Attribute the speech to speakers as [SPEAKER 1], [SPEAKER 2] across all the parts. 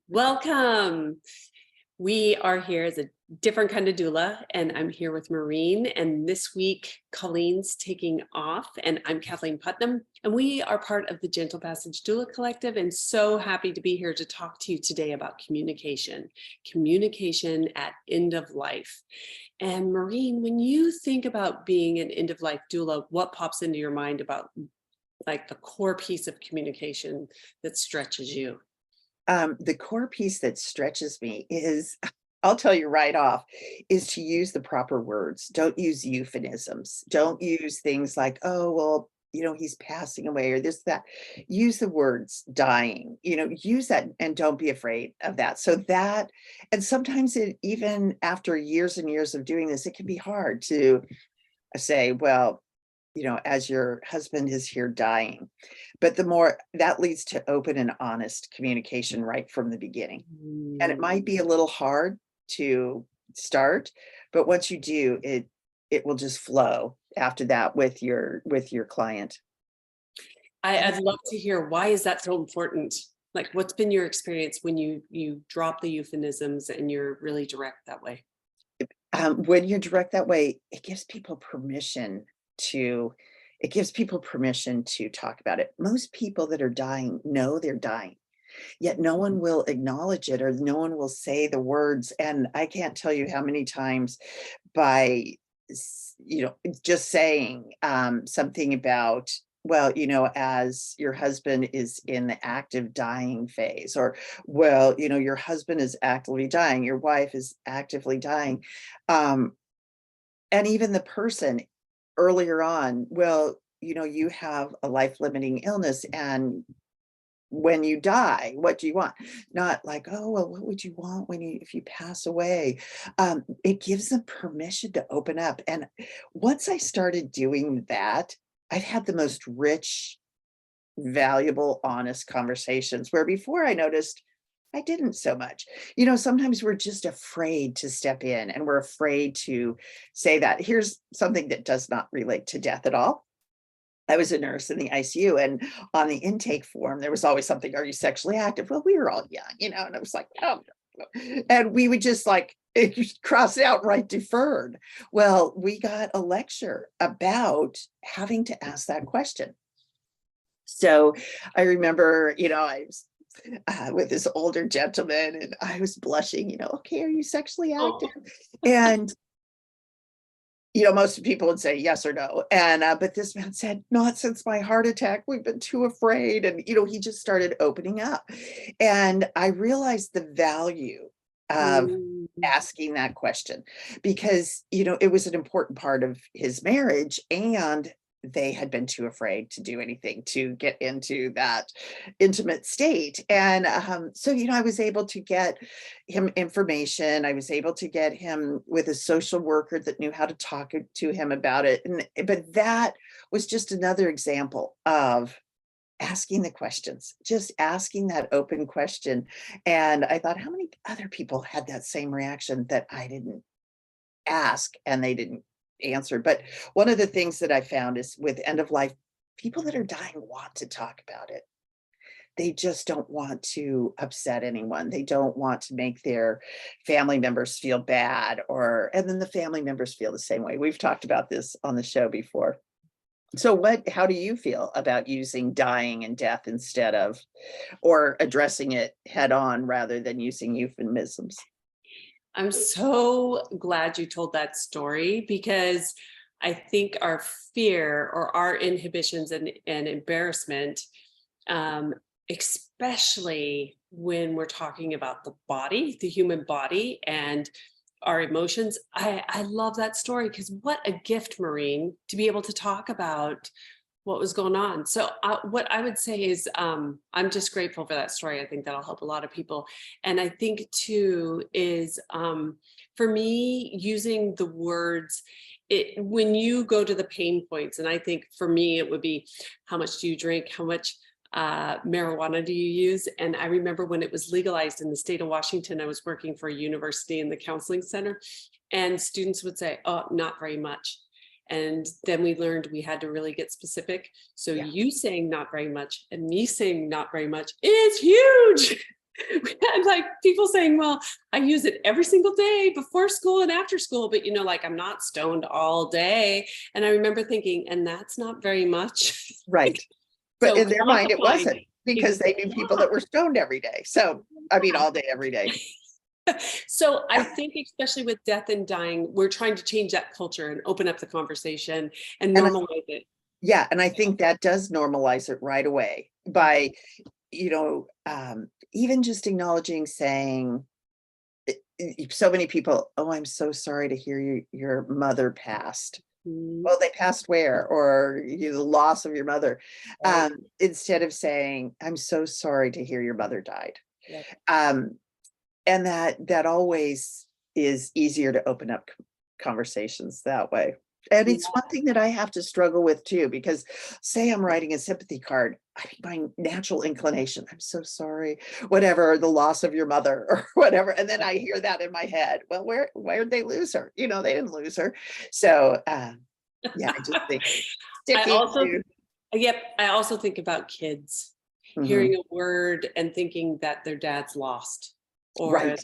[SPEAKER 1] Welcome. We are here as a different kind of doula, and I'm here with Maureen. And this week, Colleen's taking off, and I'm Kathleen Putnam, and we are part of the Gentle Passage Doula Collective. And so happy to be here to talk to you today about communication at end of life. And Maureen, when you think about being an end of life doula, what pops into your mind about like the core piece of communication that stretches you?
[SPEAKER 2] The core piece that stretches me is, I'll tell you right off, is to use the proper words. Don't use euphemisms. Don't use things like, oh, well, he's passing away or this, that. Use the words dying, use that and don't be afraid of that. So that, and sometimes even after years and years of doing this, it can be hard to say, well, as your husband is here dying. But the more that leads to open and honest communication right from the beginning. And it might be a little hard to start, but once you do, it will just flow after that with your client.
[SPEAKER 1] I'd love to hear, why is that so important? Like, what's been your experience when you drop the euphemisms and you're really direct that way?
[SPEAKER 2] When you're direct that way, it gives people permission to talk about it. Most people that are dying know they're dying, yet no one will acknowledge it or no one will say the words. And I can't tell you how many times by just saying something about, well, as your husband is in the active dying phase, or, well, your husband is actively dying, your wife is actively dying. um, and even the person earlier on, well, you have a life-limiting illness, and when you die, what do you want? Not like, oh, well, what would you want if you pass away? It gives them permission to open up. And once I started doing that, I've had the most rich, valuable, honest conversations where before I noticed I didn't so much. Sometimes we're just afraid to step in and we're afraid to say that. Here's something that does not relate to death at all. I was a nurse in the ICU, and on the intake form, there was always something, are you sexually active? Well, we were all young, and I was like, oh, no. And we would just like cross it out, right, deferred. Well, we got a lecture about having to ask that question. So I remember, I was with this older gentleman and I was blushing, okay, are you sexually
[SPEAKER 1] Oh,
[SPEAKER 2] active? And most people would say yes or no. And, but this man said, not since my heart attack, we've been too afraid. And, he just started opening up. And I realized the value of
[SPEAKER 1] mm,
[SPEAKER 2] asking that question because, it was an important part of his marriage, and they had been too afraid to do anything to get into that intimate state. And so, I was able to get him information. I was able to get him with a social worker that knew how to talk to him about it. But that was just another example of asking the questions, just asking that open question. And I thought, how many other people had that same reaction that I didn't ask and they didn't answer? But one of the things that I found is with end of life, people that are dying want to talk about it. They just don't want to upset anyone. They don't want to make their family members feel bad, and then the family members feel the same way. We've talked about this on the show before. So how do you feel about using dying and death instead of, or addressing it head on rather than using euphemisms?
[SPEAKER 1] I'm so glad you told that story, because I think our fear or our inhibitions and embarrassment, um, especially when we're talking about the body, the human body, and our emotions. I love that story, because what a gift, Maureen, to be able to talk about what was going on. So what I would say is, I'm just grateful for that story. I think that'll help a lot of people. And I think too is, for me, using the words, when you go to the pain points, and I think for me, it would be, how much do you drink? How much marijuana do you use? And I remember when it was legalized in the state of Washington, I was working for a university in the counseling center, and students would say, oh, not very much. And then we learned we had to really get specific. So
[SPEAKER 2] Yeah.
[SPEAKER 1] you saying not very much and me saying not very much is huge. We people saying, well, I use it every single day before school and after school, but like I'm not stoned all day. And I remember thinking, and that's not very much.
[SPEAKER 2] Right. But
[SPEAKER 1] So
[SPEAKER 2] in their mind, it
[SPEAKER 1] quantifying
[SPEAKER 2] wasn't, because they knew people that were stoned every day. So, I mean,
[SPEAKER 1] yeah.
[SPEAKER 2] all day, every day.
[SPEAKER 1] So I think especially with death and dying, we're trying to change that culture and open up the conversation and
[SPEAKER 2] And
[SPEAKER 1] normalize it.
[SPEAKER 2] yeah, and I think that does normalize it right away by, even just acknowledging, saying, so many people, oh, I'm so sorry to hear your mother passed.
[SPEAKER 1] Mm,
[SPEAKER 2] Well, they passed where? Or the loss of your mother.
[SPEAKER 1] right.
[SPEAKER 2] Instead of saying, I'm so sorry to hear your mother died.
[SPEAKER 1] Yeah.
[SPEAKER 2] Um, and that always is easier to open up conversations that way. And
[SPEAKER 1] Yeah.
[SPEAKER 2] it's one thing that I have to struggle with too, because say I'm writing a sympathy card, I mean, my natural inclination, I'm so sorry, whatever, the loss of your mother or whatever. And then I hear that in my head. Well, where'd they lose her? They didn't lose her. So yeah, I just think
[SPEAKER 1] I
[SPEAKER 2] sticking
[SPEAKER 1] also,
[SPEAKER 2] to
[SPEAKER 1] yep, I also think about kids
[SPEAKER 2] Mhm.
[SPEAKER 1] hearing a word and thinking that their dad's lost or
[SPEAKER 2] Right.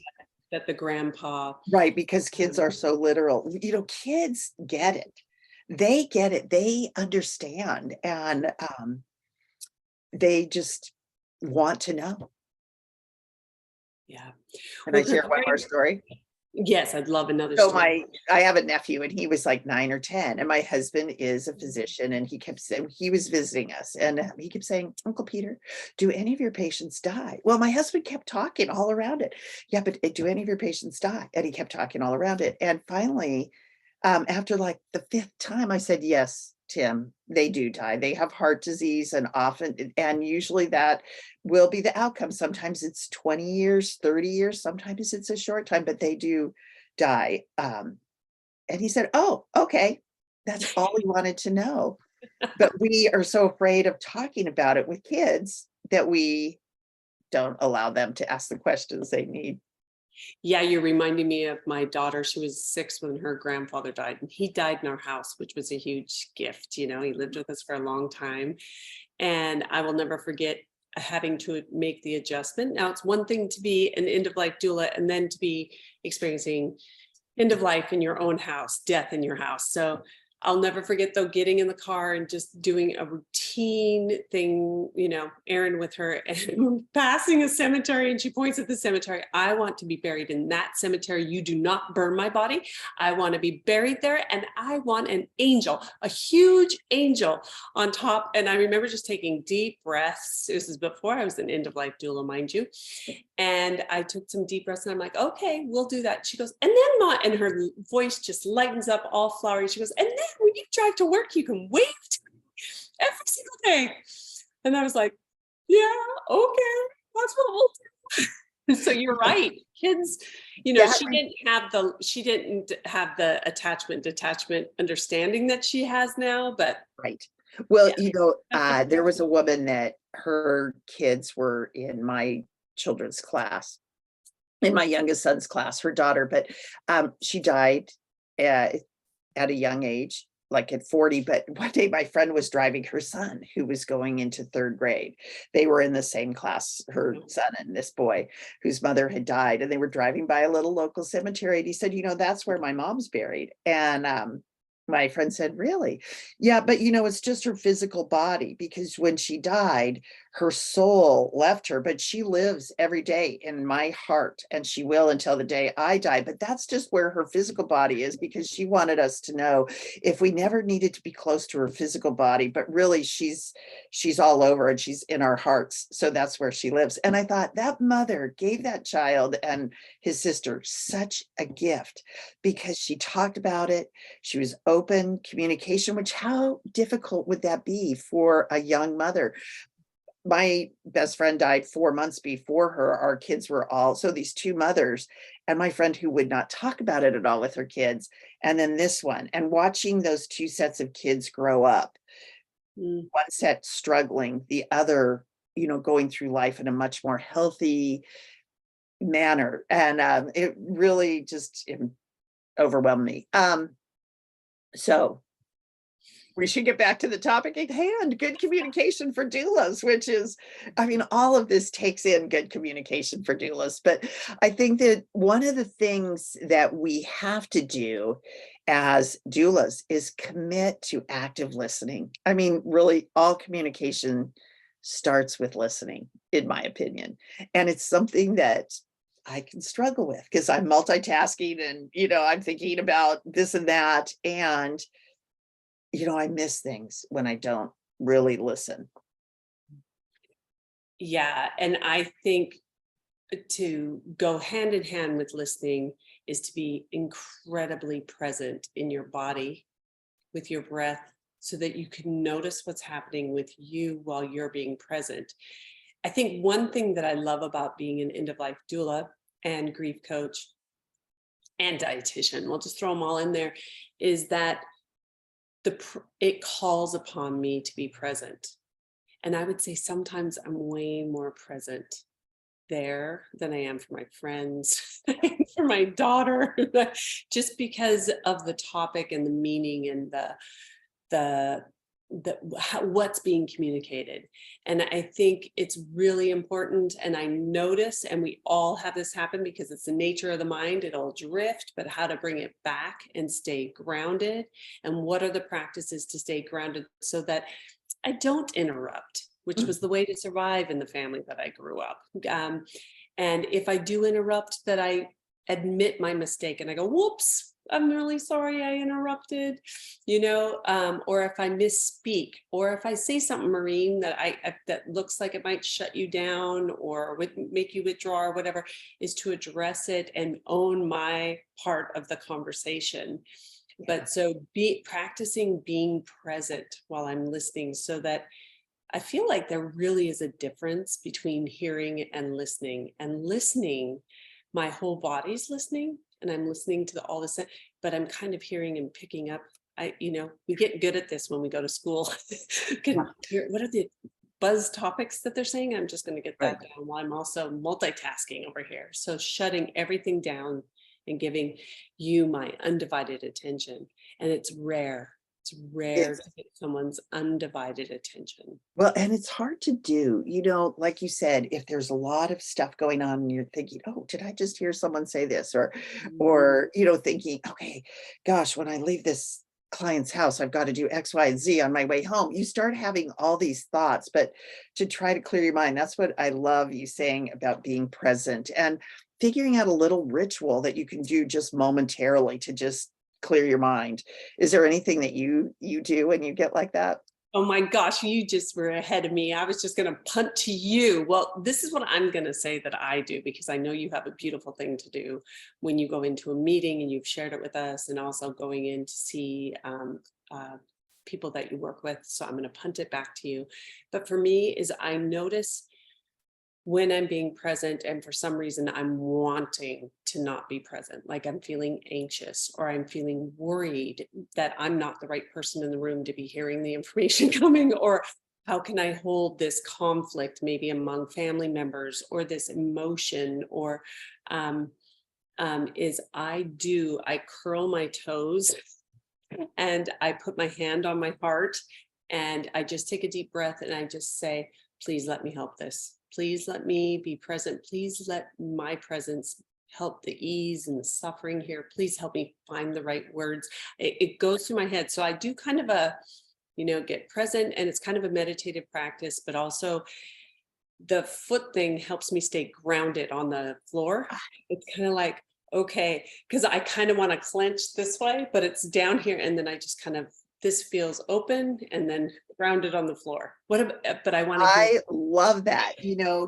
[SPEAKER 1] that the grandpa.
[SPEAKER 2] Right, because kids are so literal. Kids get it. They get it. They understand, and they just want to know.
[SPEAKER 1] Yeah.
[SPEAKER 2] Can I
[SPEAKER 1] Well,
[SPEAKER 2] share one more
[SPEAKER 1] preparing.
[SPEAKER 2] story?
[SPEAKER 1] Yes, I'd love another
[SPEAKER 2] So
[SPEAKER 1] story.
[SPEAKER 2] I have a nephew, and he was like 9 or 10, and my husband is a physician, and he kept saying, he was visiting us, and he kept saying, Uncle Peter, do any of your patients die? Well, my husband kept talking all around it. Yeah, but do any of your patients die? And he kept talking all around it. And finally, after like the 5th time, I said, yes, Tim, they do die. They have heart disease, and often, and usually that will be the outcome. Sometimes it's 20 years, 30 years, sometimes it's a short time, but they do die. And he said, oh, okay. That's all he wanted to know. But we are so afraid of talking about it with kids that we don't allow them to ask the questions they need.
[SPEAKER 1] Yeah, you're reminding me of my daughter. She was 6 when her grandfather died, and he died in our house, which was a huge gift. He lived with us for a long time. And I will never forget having to make the adjustment. Now, it's one thing to be an end of life doula and then to be experiencing end of life in your own house, death in your house. So I'll never forget though, getting in the car and just doing a routine thing, errand with her and passing a cemetery. And she points at the cemetery. I want to be buried in that cemetery. You do not burn my body. I want to be buried there. And I want an angel, a huge angel on top. And I remember just taking deep breaths. This is before I was an end of life doula, mind you. And I took some deep breaths and I'm like, okay, we'll do that. She goes, and then Ma, and her voice just lightens up all flowery. She goes, and then when you drive to work, you can wave to me every single day. And I was like, yeah, okay, that's what we'll do. So you're right. Kids,
[SPEAKER 2] That
[SPEAKER 1] she didn't have the detachment understanding that she has now, but
[SPEAKER 2] right. Well,
[SPEAKER 1] yeah.
[SPEAKER 2] there was a woman that her kids were in my children's class, in my youngest son's class, her daughter, but she died uh, at a young age, like at 40. But one day my friend was driving her son, who was going into 3rd grade. They were in the same class, her son and this boy whose mother had died, and they were driving by a little local cemetery. And he said, that's where my mom's buried. And my friend said, really? Yeah, but it's just her physical body, because when she died, her soul left her, but she lives every day in my heart, and she will until the day I die. But that's just where her physical body is, because she wanted us to know, if we never needed to be close to her physical body, but really she's all over, and she's in our hearts. So that's where she lives. And I thought, that mother gave that child and his sister such a gift, because she talked about it. She was open communication, which, how difficult would that be for a young mother? My best friend died 4 months before her. Our kids were all, so these 2 mothers, and my friend who would not talk about it at all with her kids, and then this one, and watching those 2 sets of kids grow up,
[SPEAKER 1] Mm.
[SPEAKER 2] one set struggling, the other, going through life in a much more healthy manner. And it really just overwhelmed me. So we should get back to the topic at hand, good communication for doulas, which is, I mean, all of this takes in good communication for doulas. But I think that one of the things that we have to do as doulas is commit to active listening. I mean, really, all communication starts with listening, in my opinion. And it's something that I can struggle with because I'm multitasking and, I'm thinking about this and that. And I miss things when I don't really listen.
[SPEAKER 1] Yeah, and I think to go hand in hand with listening is to be incredibly present in your body with your breath so that you can notice what's happening with you while you're being present. I think one thing that I love about being an end of life doula and grief coach and dietitian, we'll just throw them all in there, is that it calls upon me to be present. And I would say sometimes I'm way more present there than I am for my friends, for my daughter, just because of the topic and the meaning and what's being communicated. And I think it's really important. And I notice, and we all have this happen because it's the nature of the mind, it'll drift, but how to bring it back and stay grounded. And what are the practices to stay grounded so that I don't interrupt, which was the way to survive in the family that I grew up. And if I do interrupt, that I admit my mistake and I go, whoops, I'm really sorry I interrupted, or if I misspeak, or if I say something, Maureen, that looks like it might shut you down or would make you withdraw or whatever, is to address it and own my part of the conversation. Yeah. But so practicing being present while I'm listening, so that I feel like there really is a difference between hearing and listening. And listening, my whole body's listening, and I'm listening to all this, but I'm kind of hearing and picking up. We get good at this when we go to school. Can hear, what are the buzz topics that they're saying? I'm just going to get that down while I'm also multitasking over here. So shutting everything down and giving you my undivided attention. And it's rare. It's rare to get someone's undivided attention.
[SPEAKER 2] Well, and it's hard to do, like you said, if there's a lot of stuff going on and you're thinking, oh, did I just hear someone say this? Or, thinking, okay, gosh, when I leave this client's house, I've got to do X, Y, and Z on my way home. You start having all these thoughts, but to try to clear your mind, that's what I love you saying about being present and figuring out a little ritual that you can do just momentarily to just clear your mind. Is there anything that you do when you get like that?
[SPEAKER 1] Oh my gosh, you just were ahead of me. I was just going to punt to you. Well, this is what I'm going to say that I do, because I know you have a beautiful thing to do when you go into a meeting, and you've shared it with us, and also going in to see people that you work with. So I'm going to punt it back to you. But for me, is I notice when I'm being present and for some reason I'm wanting to not be present, like I'm feeling anxious or I'm feeling worried that I'm not the right person in the room to be hearing the information coming, or how can I hold this conflict maybe among family members, or this emotion, or I curl my toes and I put my hand on my heart and I just take a deep breath and I just say, please let me help this. Please let me be present. Please let my presence help the ease and the suffering here. Please help me find the right words. It goes through my head. So I do kind of get present, and it's kind of a meditative practice, but also the foot thing helps me stay grounded on the floor. It's kind of like, okay, because I kind of want to clench this way, but it's down here. And then I just kind of, this feels open and then grounded on the floor. But I want to.
[SPEAKER 2] I love that, to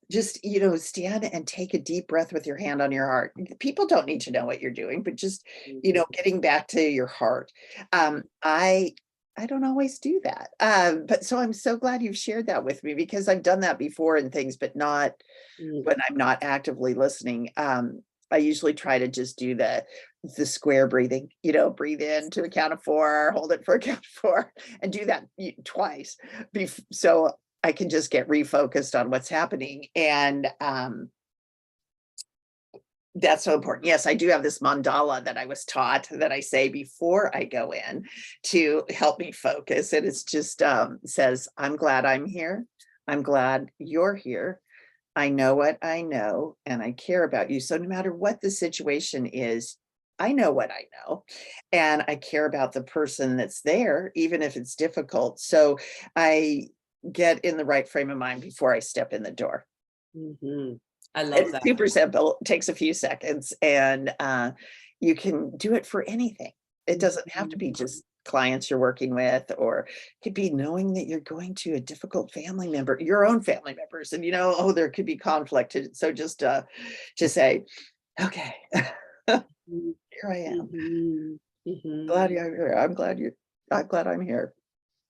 [SPEAKER 2] just stand and take a deep breath with your hand on your heart. People don't need to know what you're doing, but just, getting back to your heart. I don't always do that. But so I'm so glad you've shared that with me, because I've done that before and things, but not when I'm not actively listening. I usually try to just do the square breathing, breathe in to a count of 4, hold it for a count of 4, and do that twice. So I can just get refocused on what's happening. And That's so important. Yes, I do have this mandala that I was taught that I say before I go in to help me focus. And it's just says, I'm glad I'm here. I'm glad you're here. I know what I know and I care about you. So no matter what the situation is, I know what I know and I care about the person that's there, even if it's difficult. So I get in the right frame of mind before I step in the door.
[SPEAKER 1] Mhm. I love
[SPEAKER 2] It's
[SPEAKER 1] that.
[SPEAKER 2] super simple, takes a few seconds, and, you can do it for anything. It doesn't have to be
[SPEAKER 1] Mhm.
[SPEAKER 2] just clients you're working with, or it could be knowing that you're going to a difficult family member, your own family members, and, oh, there could be conflict, and so just say, "Okay,
[SPEAKER 1] Mhm.
[SPEAKER 2] here I am.
[SPEAKER 1] Mhm. Mhm.
[SPEAKER 2] Glad you're here. I'm glad I'm here."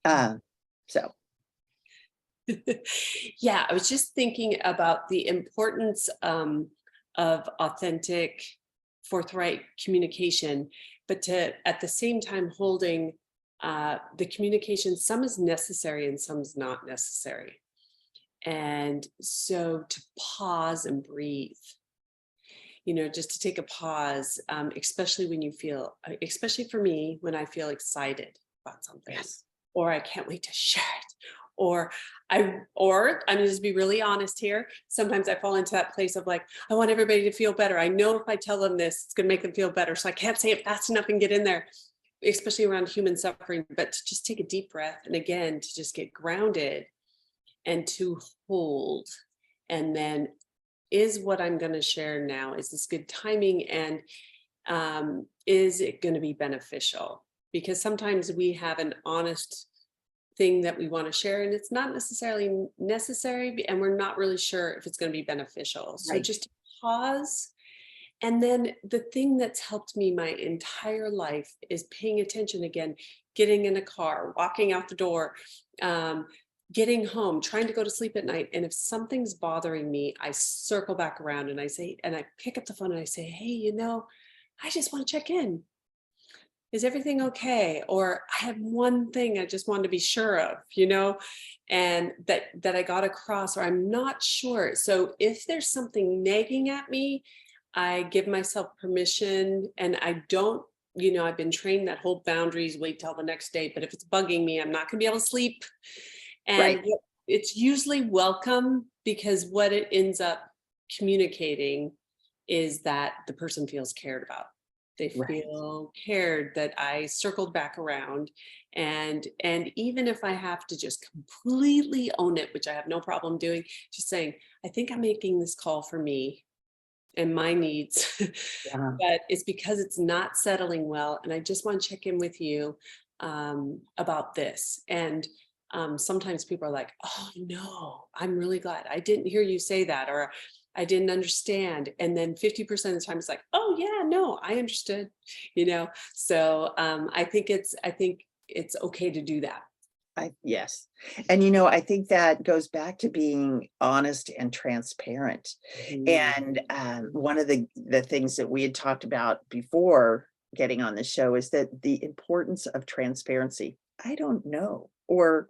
[SPEAKER 2] Uh, so
[SPEAKER 1] Yeah, I was just thinking about the importance of authentic, forthright communication, but to at the same time holding the communication, some is necessary and some is not necessary. And so to pause and breathe, just to take a pause, especially when you feel, especially for me, when I feel excited about something,
[SPEAKER 2] yes.
[SPEAKER 1] or I can't wait to share it, or I'm gonna just be really honest here. Sometimes I fall into that place of like, I want everybody to feel better. I know if I tell them this, it's gonna make them feel better. So I can't say it fast enough and get in there, especially around human suffering. But to just take a deep breath and again to just get grounded and to hold, and then is what I'm going to share now, is this good timing, and is it going to be beneficial? Because sometimes we have an honest thing that we want to share and it's not necessarily necessary, and we're not really sure if it's going to be beneficial. So
[SPEAKER 2] Right.
[SPEAKER 1] just pause. And then the thing that's helped me my entire life is paying attention again, getting in a car, walking out the door, um, getting home, trying to go to sleep at night. And if something's bothering me, I circle back around and I say, and I pick up the phone and I say, hey, I just want to check in. Is everything okay? Or I have one thing I just wanted to be sure of, and that I got across, or I'm not sure. So if there's something nagging at me, I give myself permission, and I don't, I've been trained that hold boundaries, wait till the next day. But if it's bugging me, I'm not going to be able to sleep. And
[SPEAKER 2] Right.
[SPEAKER 1] it's usually welcome, because what it ends up communicating is that the person feels cared about. They
[SPEAKER 2] Right.
[SPEAKER 1] feel cared, that I circled back around. And even if I have to just completely own it, which I have no problem doing, just saying, I think I'm making this call for me and my needs,
[SPEAKER 2] Yeah.
[SPEAKER 1] but it's because it's not settling well. And I just want to check in with you about this. And sometimes people are like, oh no, I'm really glad I didn't hear you say that, or I didn't understand. And then 50% of the time it's like, oh yeah, no, I understood, So I think it's okay to do that.
[SPEAKER 2] Yes. And I think that goes back to being honest and transparent.
[SPEAKER 1] Mhm.
[SPEAKER 2] And one of the things that we had talked about before getting on the show is that the importance of transparency. I don't know, or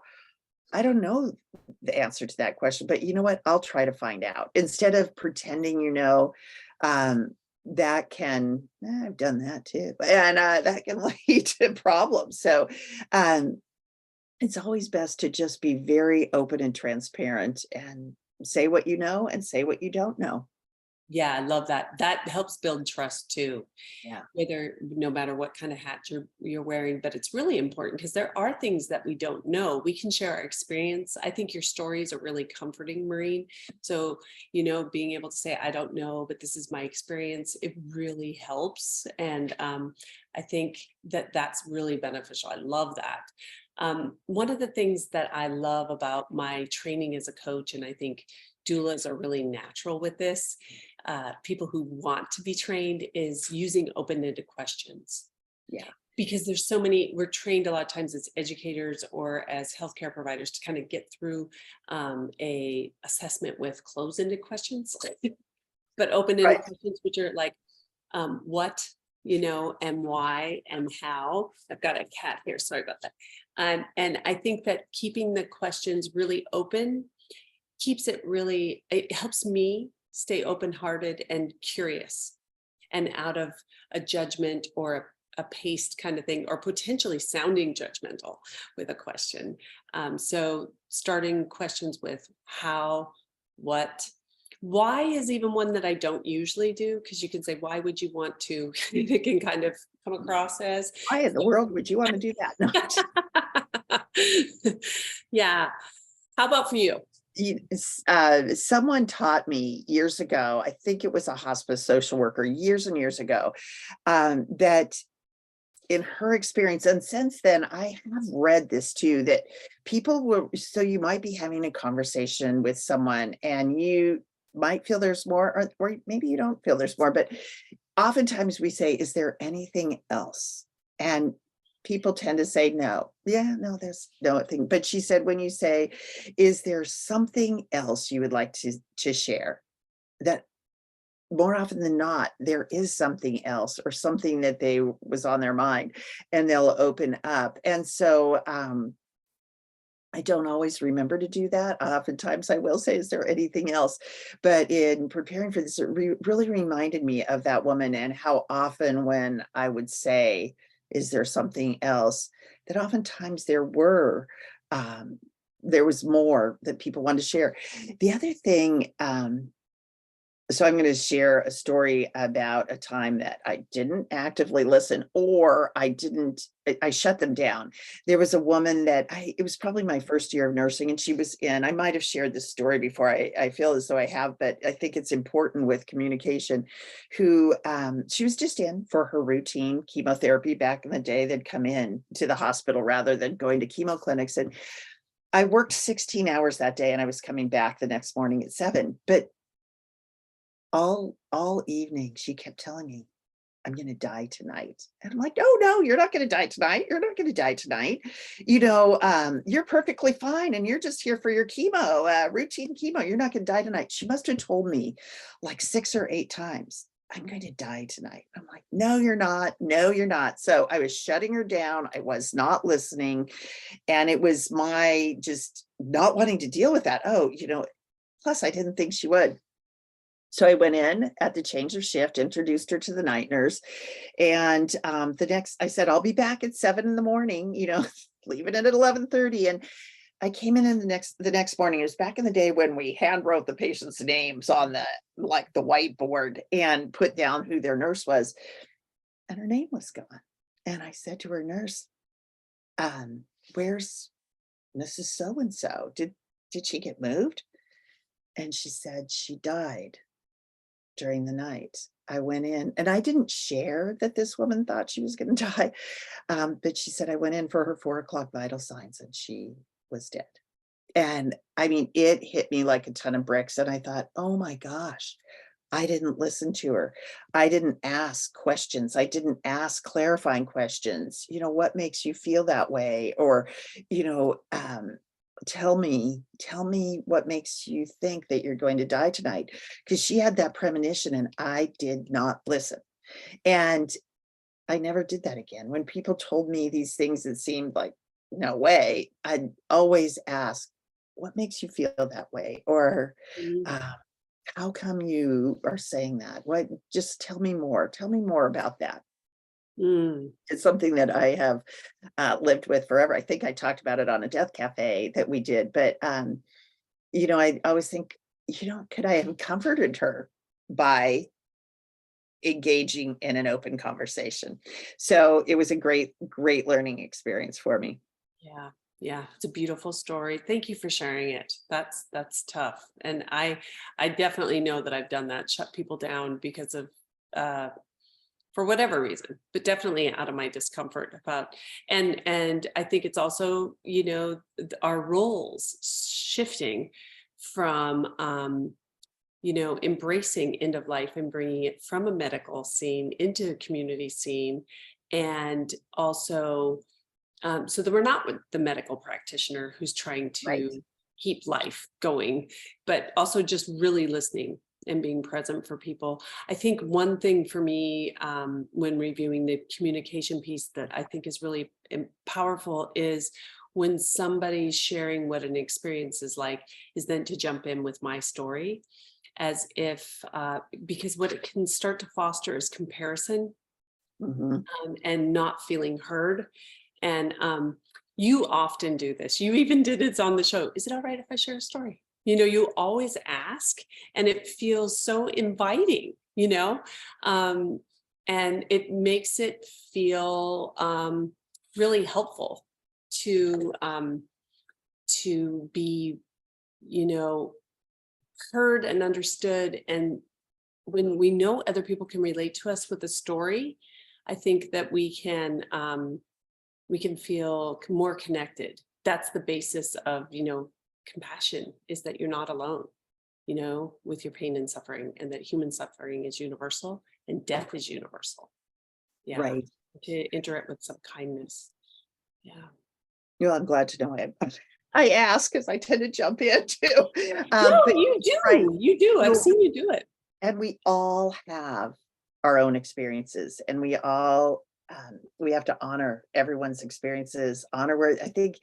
[SPEAKER 2] I don't know the answer to that question, but you know what? I'll try to find out instead of pretending, um, that can, I've done that too, and that can lead to problems. So, um, it's always best to just be very open and transparent and say what you know and say what you don't know.
[SPEAKER 1] Yeah, I love that. That helps build trust too,
[SPEAKER 2] Yeah.
[SPEAKER 1] whether no matter what kind of hat you're wearing. But it's really important because there are things that we don't know. We can share our experience. I think your stories are really comforting, Maureen. So, being able to say, I don't know, but this is my experience, it really helps. And I think that that's really beneficial. I love that. One of the things that I love about my training as a coach, and I think doulas are really natural with this, people who want to be trained, is using open-ended questions.
[SPEAKER 2] Yeah.
[SPEAKER 1] Because there's so many, we're trained a lot of times as educators or as healthcare providers to kind of get through a assessment with closed-ended questions, but open-ended
[SPEAKER 2] Right.
[SPEAKER 1] questions, which are like, what, and why and how. I've got a cat here, sorry about that. And I think that keeping the questions really open it helps me stay open-hearted and curious. and out of a judgment or a paced kind of thing, or potentially sounding judgmental with a question. So starting questions with how, what, why is even one that I don't usually do, because you can say, why would you want to? It can kind of come across as.
[SPEAKER 2] Why in the world would you want to do that? No.
[SPEAKER 1] Yeah. How about for you?
[SPEAKER 2] Someone taught me years ago, I think it was a hospice social worker years and years ago, that in her experience, and since then I have read this too, that people will, so you might be having a conversation with someone and you might feel there's more, or maybe you don't feel there's more, but oftentimes we say, is there anything else? And people tend to say no. Yeah, no, there's no thing. But she said, when you say, is there something else you would like to share? That more often than not, there is something else or something that they was on their mind, and they'll open up. And so I don't always remember to do that. Oftentimes I will say, is there anything else? But in preparing for this, it really reminded me of that woman, and how often when I would say, is there something else, that oftentimes there was more that people wanted to share. The other thing, so I'm going to share a story about a time that I didn't actively listen, or I shut them down. There was a woman that it was probably my first year of nursing, and she was in, I might have shared this story before. I feel as though I have, but I think it's important with communication, who, she was just in for her routine chemotherapy. Back in the day, they'd come in to the hospital rather than going to chemo clinics. And I worked 16 hours that day, and I was coming back the next morning at 7, but all evening she kept telling me, I'm going to die tonight. And I'm like, oh no, you're not going to die tonight. You're not going to die tonight. You're perfectly fine, and you're just here for your chemo, routine chemo. You're not going to die tonight. She must have told me like 6 or 8 times, I'm going to die tonight. I'm like, no, you're not. No, you're not. So I was shutting her down. I was not listening. And it was my just not wanting to deal with that. Plus I didn't think she would. So I went in at the change of shift, introduced her to the night nurse. And I said, I'll be back at 7 in the morning, leaving it at 11:30. And I came in the next morning. It was back in the day when we hand wrote the patient's names on the whiteboard and put down who their nurse was. And her name was gone. And I said to her, nurse, where's Mrs. So-and-so? Did she get moved? And she said she died during the night. I went in, and I didn't share that this woman thought she was going to die. But she said, I went in for her 4 o'clock vital signs and she was dead. And I mean, it hit me like a ton of bricks. And I thought, oh my gosh, I didn't listen to her. I didn't ask questions. I didn't ask clarifying questions. What makes you feel that way? Or, you know, um, tell me what makes you think that you're going to die tonight, because she had that premonition and I did not listen. And I never did that again. When people told me these things that seemed like no way, I'd always ask, what makes you feel that way? Or
[SPEAKER 1] Mm,
[SPEAKER 2] uh, how come you are saying that? What, just tell me more about that.
[SPEAKER 1] mm.
[SPEAKER 2] It's something that I have lived with forever. I think I talked about it on a death cafe that we did, but I always think, could I have comforted her by engaging in an open conversation? So it was a great, great learning experience for me.
[SPEAKER 1] Yeah, yeah, it's a beautiful story. Thank you for sharing it. That's tough. And I definitely know that I've done that, shut people down because of uh for whatever reason, but definitely out of my discomfort about. And I think it's also, our roles shifting from embracing end of life and bringing it from a medical scene into a community scene. And also, so that we're not with the medical practitioner who's trying
[SPEAKER 2] Right.
[SPEAKER 1] to keep life going, but also just really listening and being present for people. I think one thing for me, when reviewing the communication piece that I think is really powerful, is when somebody's sharing what an experience is like, is then to jump in with my story. as if, because what it can start to foster is comparison,
[SPEAKER 2] Mhm.
[SPEAKER 1] and not feeling heard. And you often do this. You even did it on the show. Is it all right if I share a story? You always ask, and it feels so inviting, um, and it makes it feel really helpful to be, you know, heard and understood. And when we know other people can relate to us with a story, I think that we can feel more connected. That's the basis of, compassion, is that you're not alone, with your pain and suffering, and that human suffering is universal and death is universal. Yeah.
[SPEAKER 2] Right.
[SPEAKER 1] To interact with some kindness. Yeah.
[SPEAKER 2] Well, I'm glad to know I ask because I tend to jump in too.
[SPEAKER 1] No,
[SPEAKER 2] But
[SPEAKER 1] you
[SPEAKER 2] right.
[SPEAKER 1] do. You do. I've
[SPEAKER 2] No,
[SPEAKER 1] seen you do it.
[SPEAKER 2] and we all have our own experiences, and we have to honor everyone's experiences, honor where I think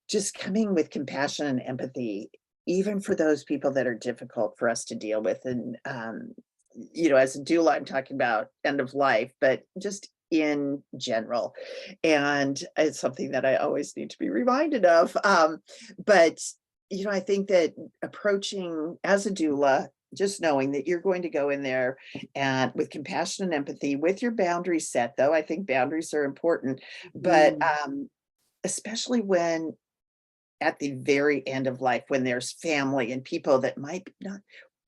[SPEAKER 2] just coming with compassion and empathy, even for those people that are difficult for us to deal with. And as a doula, I'm talking about end of life, but just in general. And it's something that I always need to be reminded of. But I think that approaching as a doula, just knowing that you're going to go in there and with compassion and empathy, with your boundaries set, though I think boundaries are important, but
[SPEAKER 1] Mm,
[SPEAKER 2] especially when at the very end of life, when there's family and people that might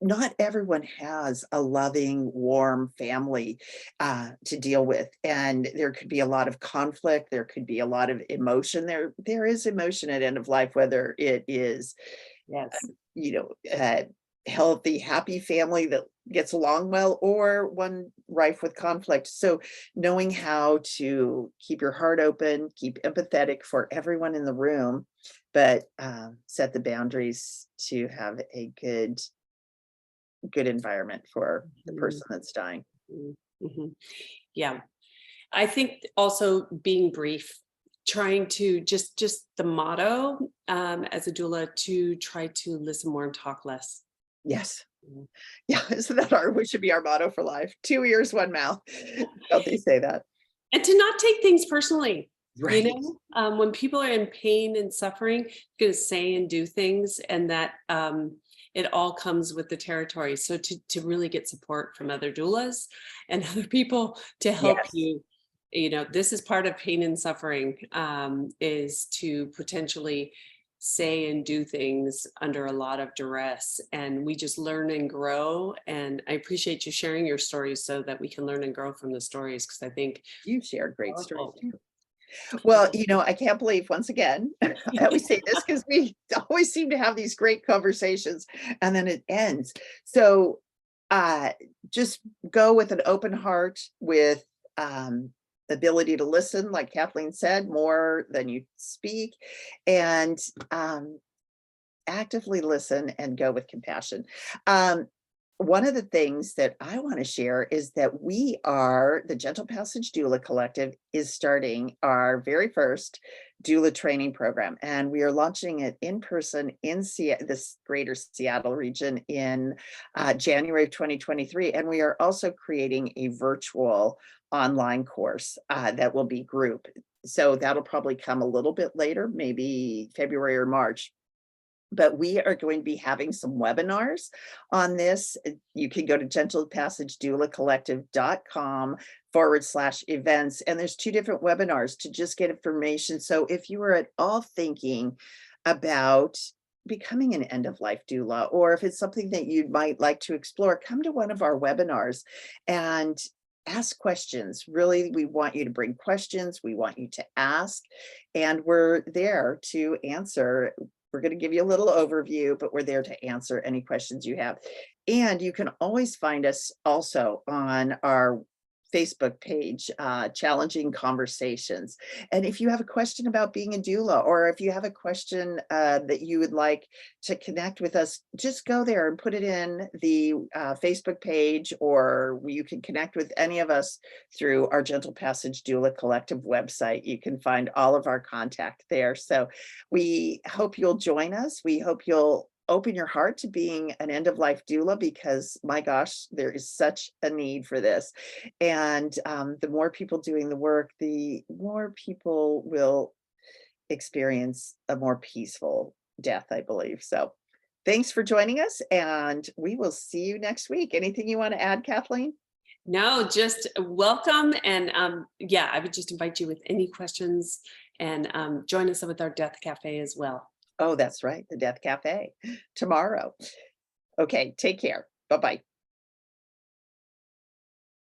[SPEAKER 2] not everyone has a loving, warm family to deal with, and there could be a lot of conflict. There could be a lot of emotion. There is emotion at end of life, whether it is
[SPEAKER 1] yes.
[SPEAKER 2] you know, uh, healthy, happy family that gets along well, or one rife with conflict. So knowing how to keep your heart open, keep empathetic for everyone in the room, but set the boundaries to have a good environment for the
[SPEAKER 1] Mm,
[SPEAKER 2] person that's dying.
[SPEAKER 1] mm, mhm. Yeah. I think also being brief, trying to just the motto, as a doula, to try to listen more and talk less.
[SPEAKER 2] Yes.
[SPEAKER 1] Mm.
[SPEAKER 2] Yeah. Isn't that our, which should be our motto for life? 2 ears, one mouth. Don't they say that?
[SPEAKER 1] And to not take things personally.
[SPEAKER 2] Right.
[SPEAKER 1] When people are in pain and suffering, going to say and do things, and that it all comes with the territory. So to really get support from other doulas and other people to help
[SPEAKER 2] Yes.
[SPEAKER 1] you, this is part of pain and suffering, is to potentially say and do things under a lot of duress, and we just learn and grow. And I appreciate you sharing your stories so that we can learn and grow from the stories, because I think
[SPEAKER 2] You share great stories
[SPEAKER 1] powerful.
[SPEAKER 2] too. Well, I can't believe once again, I always say this because we always seem to have these great conversations and then it ends. So uh just go with an open heart, with ability to listen, like Kathleen said, more than you speak, and um actively listen and go with compassion. Um, One of the things that I want to share is that the Gentle Passage Doula Collective is starting our very first doula training program, and we are launching it in person in this greater Seattle region in January of 2023. And we are also creating a virtual online course that will be group. So that'll probably come a little bit later, maybe February or March, but we are going to be having some webinars on this. You can go to gentlepassagedoulacollective.com/events, and there's 2 different webinars to just get information. So if you are at all thinking about becoming an end of life doula, or if it's something that you might like to explore, come to one of our webinars and ask questions. Really, we want you to bring questions. We want you to ask, and we're there to answer. We're going to give you a little overview, but we're there to answer any questions you have. And you can always find us also on our Facebook page, Challenging Conversations. And if you have a question about being a doula, or if you have a question that you would like to connect with us, just go there and put it in the Facebook page, or you can connect with any of us through our Gentle Passage Doula Collective website. You can find all of our contact there. So we hope you'll join us. We hope you'll open your heart to being an end of life doula, because my gosh, there is such a need for this. And the more people doing the work, the more people will experience a more peaceful death, I believe. So thanks for joining us, and we will see you next week. Anything you want to add, Kathleen?
[SPEAKER 1] No, just welcome. And yeah, I would just invite you with any questions and join us with our Death Cafe as well.
[SPEAKER 2] Oh, that's right, the Death Cafe tomorrow. Okay, take care. Bye-bye.